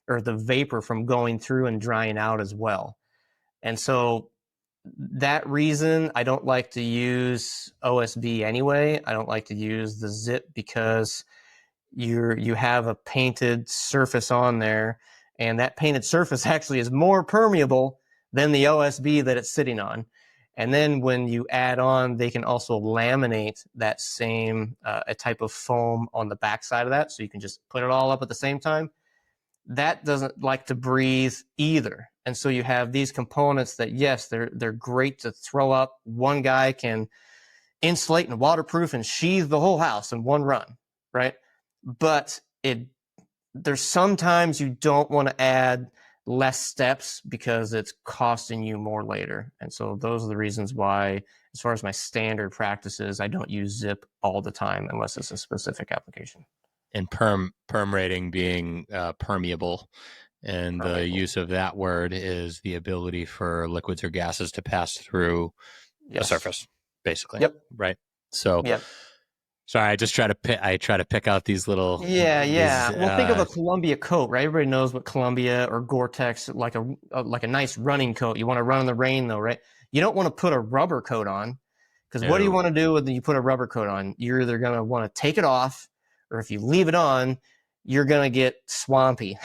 or the vapor from going through and drying out as well. And so that reason, I don't like to use OSB anyway. I don't like to use the zip because you have a painted surface on there, and that painted surface actually is more permeable than the OSB that it's sitting on. And then when you add on, they can also laminate that same a type of foam on the backside of that, so you can just put it all up at the same time. That doesn't like to breathe either. And so you have these components that, yes, they're great to throw up. One guy can insulate and waterproof and sheathe the whole house in one run, right? But there's sometimes you don't want to add less steps because it's costing you more later. And so those are the reasons why, as far as my standard practices, I don't use zip all the time unless it's a specific application. And perm rating being permeable. And the use of that word is the ability for liquids or gases to pass through a surface, basically. Yep. Right. So, sorry, I just try to pick out these little. Well, think of a Columbia coat, right? Everybody knows what Columbia or Gore-Tex, like a nice running coat. You want to run in the rain, though, right? You don't want to put a rubber coat on, because what do you want to do when you put a rubber coat on? You're either going to want to take it off, or if you leave it on, you're going to get swampy.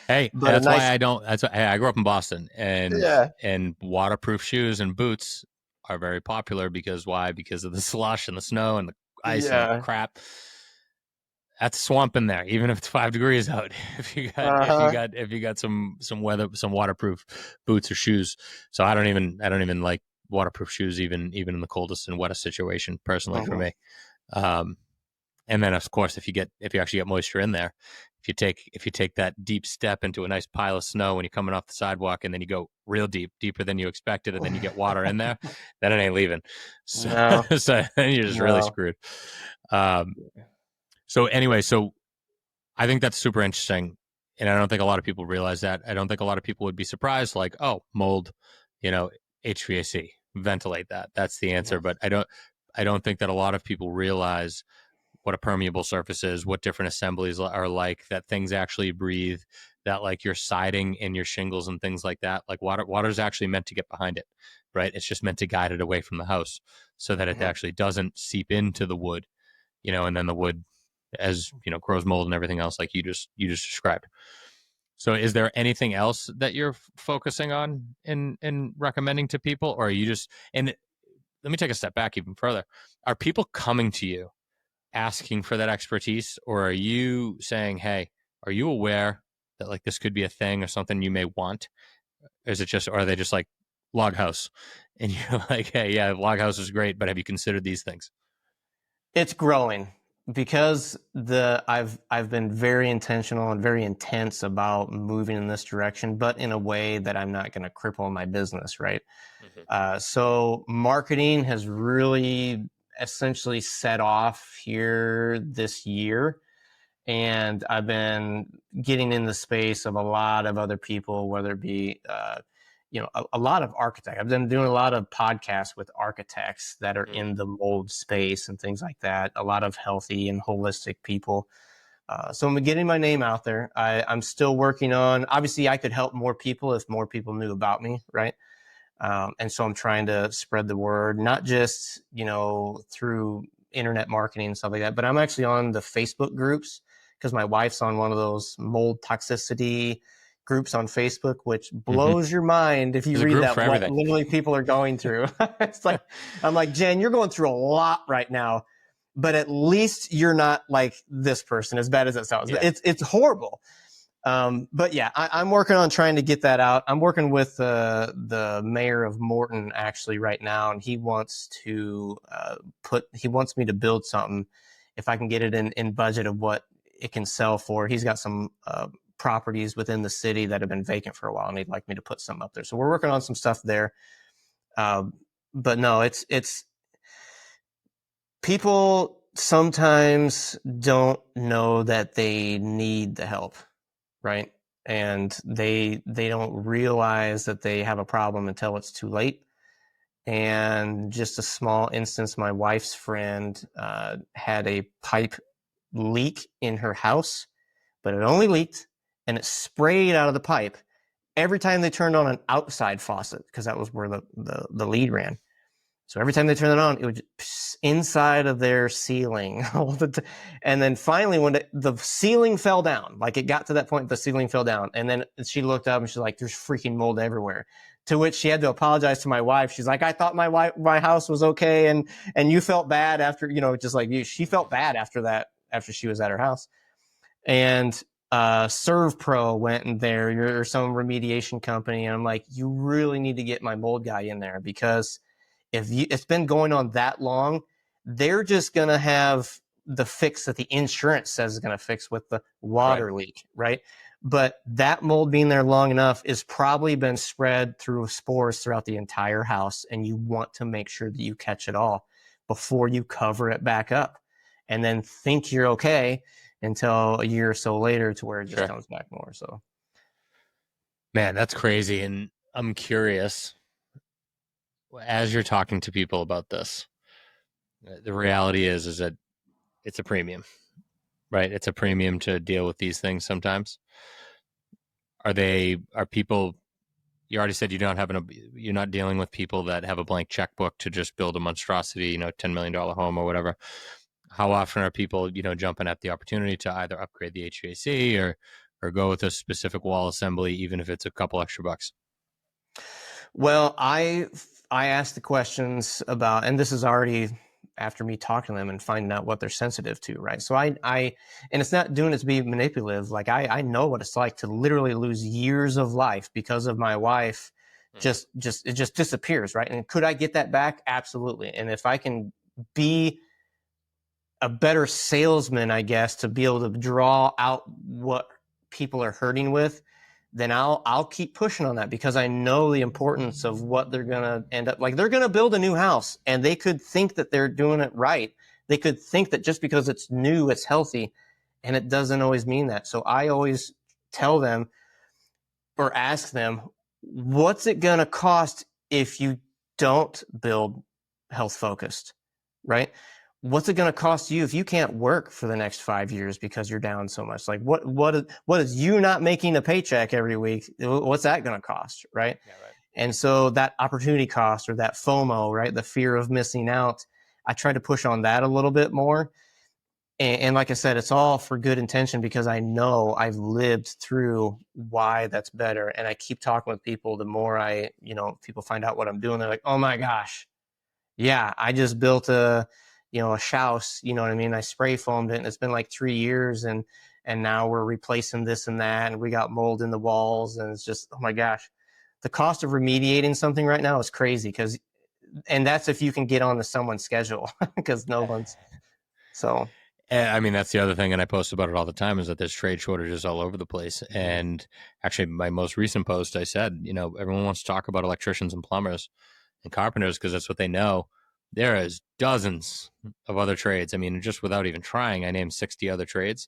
Hey, that's why I don't. I grew up in Boston, and waterproof shoes and boots are very popular. Because why? Because of the slush and the snow and the ice and the crap. That's swamp in there, even if it's 5 degrees out. If you got some weather, some waterproof boots or shoes. So I don't even like waterproof shoes, even in the coldest and wettest situation, personally, for me. And then, of course, if you actually get moisture in there, if you take that deep step into a nice pile of snow when you're coming off the sidewalk, and then you go real deep, deeper than you expected, and then you get water in there, then it ain't leaving. So, No, so you're just really no. screwed. Um, so anyway, so I think that's super interesting. And I don't think a lot of people realize that. I don't think a lot of people would be surprised, like, oh, mold, HVAC, ventilate that. That's the answer. Mhm. But I don't think that a lot of people realize what a permeable surface is, what different assemblies are like, that things actually breathe, that like your siding and your shingles and things like that, like water is actually meant to get behind it, right? It's just meant to guide it away from the house so that it Mhm. actually doesn't seep into the wood, and then the wood, as grows mold and everything else, like you just described. So is there anything else that you're focusing on in recommending to people, or are you just, and let me take a step back even further, are people coming to you asking for that expertise, or are you saying, hey, are you aware that like this could be a thing or something you may want? Or is it just, or are they just like, log house, and you're like, hey, yeah, log house is great, but have you considered these things? It's growing because I've been very intentional and very intense about moving in this direction, but in a way that I'm not going to cripple my business, right? Mm-hmm. So marketing has really essentially set off here this year. And I've been getting in the space of a lot of other people, whether it be, a lot of architects. I've been doing a lot of podcasts with architects that are Mm-hmm. in the mold space and things like that. A lot of healthy and holistic people. So I'm getting my name out there. I'm still working on, obviously I could help more people if more people knew about me, right? And so I'm trying to spread the word, not just, through internet marketing and stuff like that, but I'm actually on the Facebook groups because my wife's on one of those mold toxicity groups on Facebook, which Mm-hmm. blows your mind if you There's a read group that, for what everything. literally people are going through. It's like, I'm like, Jen, you're going through a lot right now, but at least you're not like this person, as bad as it sounds. But Yeah. it's horrible. But yeah, I'm working on trying to get that out. I'm working with the mayor of Morton actually right now, and he wants to he wants me to build something if I can get it in budget of what it can sell for. He's got some properties within the city that have been vacant for a while, and he'd like me to put something up there. So we're working on some stuff there. But no, it's people sometimes don't know that they need the help, right? And they don't realize that they have a problem until it's too late. And just a small instance, my wife's friend had a pipe leak in her house, but it only leaked and it sprayed out of the pipe every time they turned on an outside faucet because that was where the lead ran. So every time they turned it on, it would just inside of their ceiling. And then finally, when the ceiling fell down, like it got to that point, the ceiling fell down. And then she looked up and she's like, there's freaking mold everywhere. To which she had to apologize to my wife. She's like, I thought my house was okay. And you felt bad after, just like you. She felt bad after that, after she was at her house. And Serve Pro went in there, or some remediation company. And I'm like, you really need to get my mold guy in there because it's been going on that long, they're just going to have the fix that the insurance says is going to fix with the Right. water leak, right? But that mold being there long enough is probably been spread through spores throughout the entire house, and you want to make sure that you catch it all before you cover it back up and then think you're okay until a year or so later to where it just Sure. comes back more. So Man, that's crazy. And I'm curious, as you're talking to people about this, the reality is that it's a premium, right? It's a premium to deal with these things sometimes. Are people, you already said you're not dealing with people that have a blank checkbook to just build a monstrosity, $10 million home or whatever. How often are people, jumping at the opportunity to either upgrade the HVAC or go with a specific wall assembly, even if it's a couple extra bucks? Well, I asked the questions about, and this is already after me talking to them and finding out what they're sensitive to, right? So and it's not doing it to be manipulative. Like I know what it's like to literally lose years of life because of my wife. It just disappears, right? And could I get that back? Absolutely. And if I can be a better salesman, I guess, to be able to draw out what people are hurting with, then I'll keep pushing on that, because I know the importance of what they're going to end up like. They're going to build a new house, and they could think that they're doing it right. They could think that just because it's new, it's healthy, and it doesn't always mean that. So I always tell them or ask them, what's it going to cost if you don't build health focused, right? What's it going to cost you if you can't work for the next 5 years because you're down so much? Like what is you not making a paycheck every week? What's that going to cost, right? Yeah, right. And so that opportunity cost, or that FOMO, right? The fear of missing out. I try to push on that a little bit more. And like I said, it's all for good intention, because I know I've lived through why that's better. And I keep talking with people. The more people find out what I'm doing, they're like, oh my gosh, yeah, I just built a shouse, you know what I mean? I spray foamed it, and it's been like 3 years, and now we're replacing this and that, and we got mold in the walls, and it's just, oh my gosh. The cost of remediating something right now is crazy, and that's if you can get on to someone's schedule, because no one's, so. And I mean, that's the other thing, and I post about it all the time, is that there's trade shortages all over the place. And actually, my most recent post, I said, everyone wants to talk about electricians and plumbers and carpenters because that's what they know. There is dozens of other trades. I mean, just without even trying, I named 60 other trades,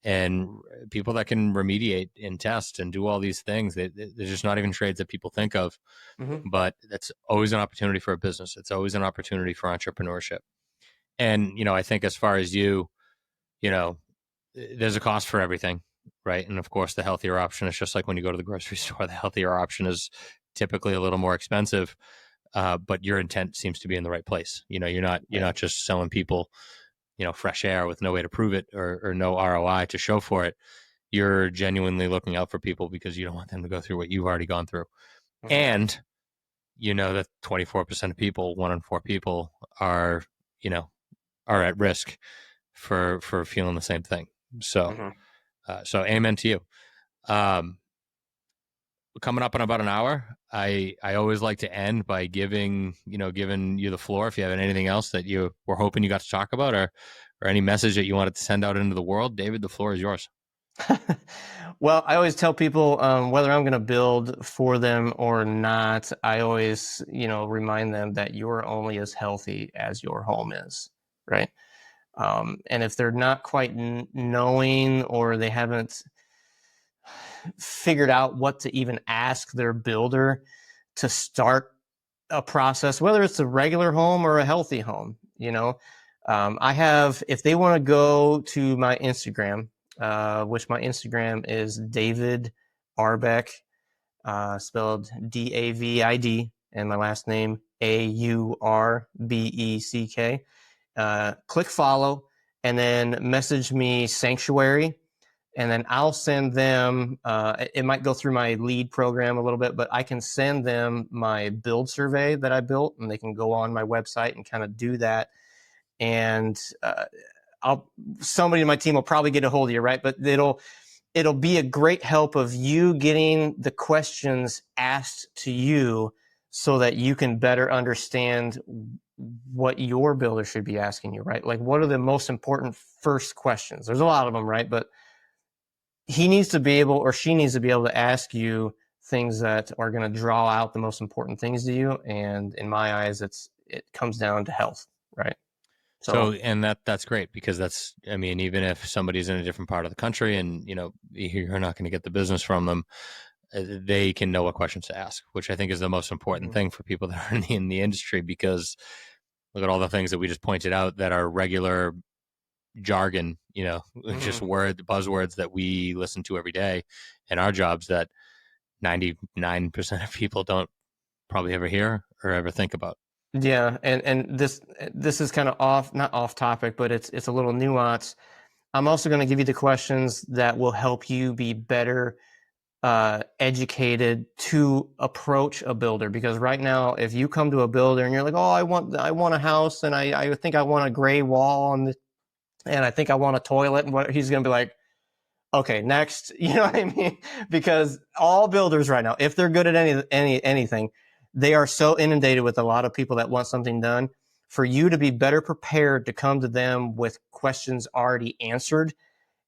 and people that can remediate and test and do all these things. They're just not even trades that people think of. Mm-hmm. But that's always an opportunity for a business. It's always an opportunity for entrepreneurship. And, I think as far as there's a cost for everything, right? And of course, the healthier option is just like when you go to the grocery store, the healthier option is typically a little more expensive, but your intent seems to be in the right place. You're not just selling people, fresh air with no way to prove it or no ROI to show for it. You're genuinely looking out for people because you don't want them to go through what you've already gone through. Mm-hmm. And that 24% of people, 1 in 4 people are at risk for feeling the same thing. So, so amen to you. Coming up in about an hour, I always like to end by giving you the floor. If you have anything else that you were hoping you got to talk about, or any message that you wanted to send out into the world, David, the floor is yours. Well, I always tell people, whether I'm going to build for them or not, I always, remind them that you're only as healthy as your home is, right? And if they're not quite knowing, or they haven't figured out what to even ask their builder to start a process, whether it's a regular home or a healthy home, if they want to go to my Instagram, which my Instagram is David Arbeck, spelled David, and my last name Aurebeck. Click follow, and then message me Sanctuary, and then I'll send them, it might go through my lead program a little bit, but I can send them my build survey that I built, and they can go on my website and kind of do that. And somebody in my team will probably get a hold of you, right? But it'll be a great help of you getting the questions asked to you, so that you can better understand what your builder should be asking you, right? Like, what are the most important first questions? There's a lot of them, right? But he needs to be able, or she needs to be able to ask you things that are going to draw out the most important things to you. And in my eyes, it comes down to health, right? So and that's great, because even if somebody's in a different part of the country and, you're not going to get the business from them, they can know what questions to ask, which I think is the most important thing for people that are in the industry, because look at all the things that we just pointed out that are regular jargon, just buzzwords that we listen to every day in our jobs that 99% of people don't probably ever hear or ever think about. Yeah, and this is kind of not off topic, but it's a little nuance. I'm also going to give you the questions that will help you be better educated to approach a builder. Because right now, if you come to a builder and you're like, oh, I want a house, and I think I want a gray wall, and I think I want a toilet, and what he's going to be like, okay, next. You know what I mean? Because all builders right now, if they're good at anything, they are so inundated with a lot of people that want something done. for you to be better prepared to come to them with questions already answered,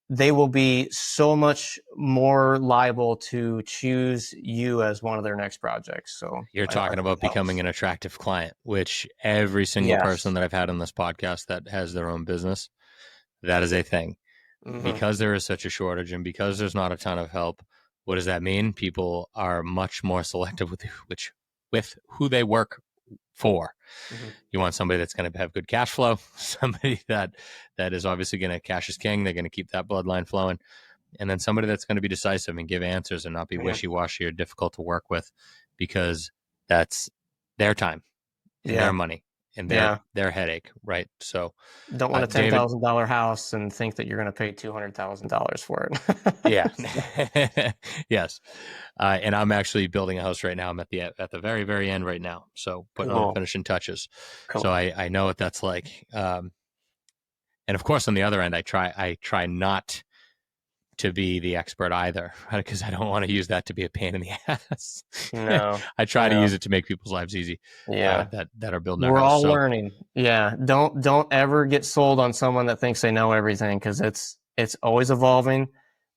they will be so much more liable to choose you as one of their next projects. So You're I talking think about it helps. becoming an attractive client, which every single Yes. person that I've had on this podcast that has their own business, that is a thing. Mm-hmm. Because there is such a shortage and because there's not a ton of help, what does that mean? People are much more selective with who they work for. Mm-hmm. You want somebody that's going to have good cash flow, somebody that is obviously going to cash is king. They're going to keep that bloodline flowing, and then somebody that's going to be decisive and give answers and not be Yeah. wishy-washy or difficult to work with, because that's their time and their money and their headache, right? So, don't want a David, $10,000 house and think that you're going to pay $200,000 for it. yeah, So, yes, and I'm actually building a house right now. I'm at the very very end right now, so putting on the cool. finishing touches. So Cool. I know what that's like. And of course, on the other end, I try not to be the expert either, because I don't want to use that to be a pain in the ass. No, I try to no. use it to make people's lives easy. Yeah. That are building our We're house. all So learning. Yeah. Don't ever get sold on someone that thinks they know everything, because it's always evolving.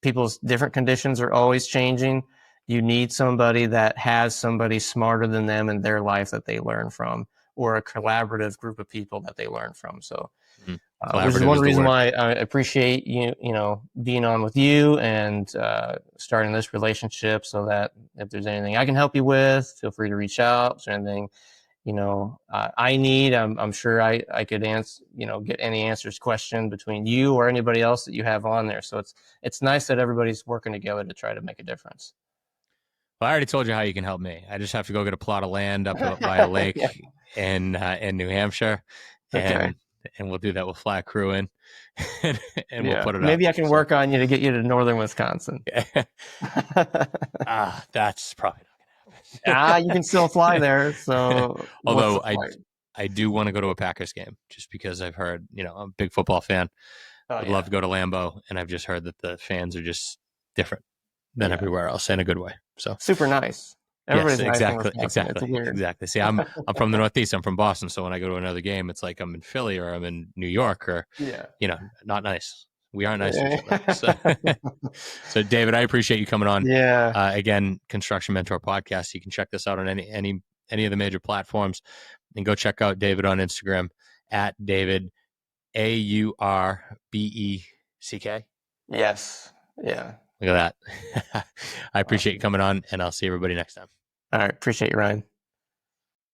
People's different conditions are always changing. You need somebody that has somebody smarter than them in their life that they learn from, or a collaborative group of people that they learn from. So which is collaborative one is the reason word. why I appreciate being on with you and starting this relationship, so that if there's anything I can help you with, feel free to reach out. If there's anything I need, I'm sure I could answer, get any answers question between you or anybody else that you have on there. So it's nice that everybody's working together to try to make a difference. Well, I already told you how you can help me. I just have to go get a plot of land up by a lake Yeah. in New Hampshire, Okay. and we'll do that. We'll fly a crew in, and we'll Yeah. put it up. Maybe I can So, work on you to get you to northern Wisconsin. that's probably not gonna happen. You can still fly there. So what's Although the point? I do want to go to a Packers game, just because I've heard, I'm a big football fan. Oh Would yeah. love to go to Lambeau, and I've just heard that the fans are just different than Yeah. everywhere else in a good way. So Super nice. yes, Everybody's nice in Wisconsin. It's weird. exactly. See, I'm from the Northeast. I'm from Boston, so when I go to another game, it's like I'm in Philly or I'm in New York, or Yeah. not nice. We aren't nice to each other. So, so David, I appreciate you coming on. Yeah. Again, Construction Mentor Podcast. You can check this out on any of the major platforms, and go check out David on Instagram at David AURBECK. Yes. Yeah. Look at that. I appreciate you Awesome. coming on, and I'll see everybody next time. All right. Appreciate you, Ryan.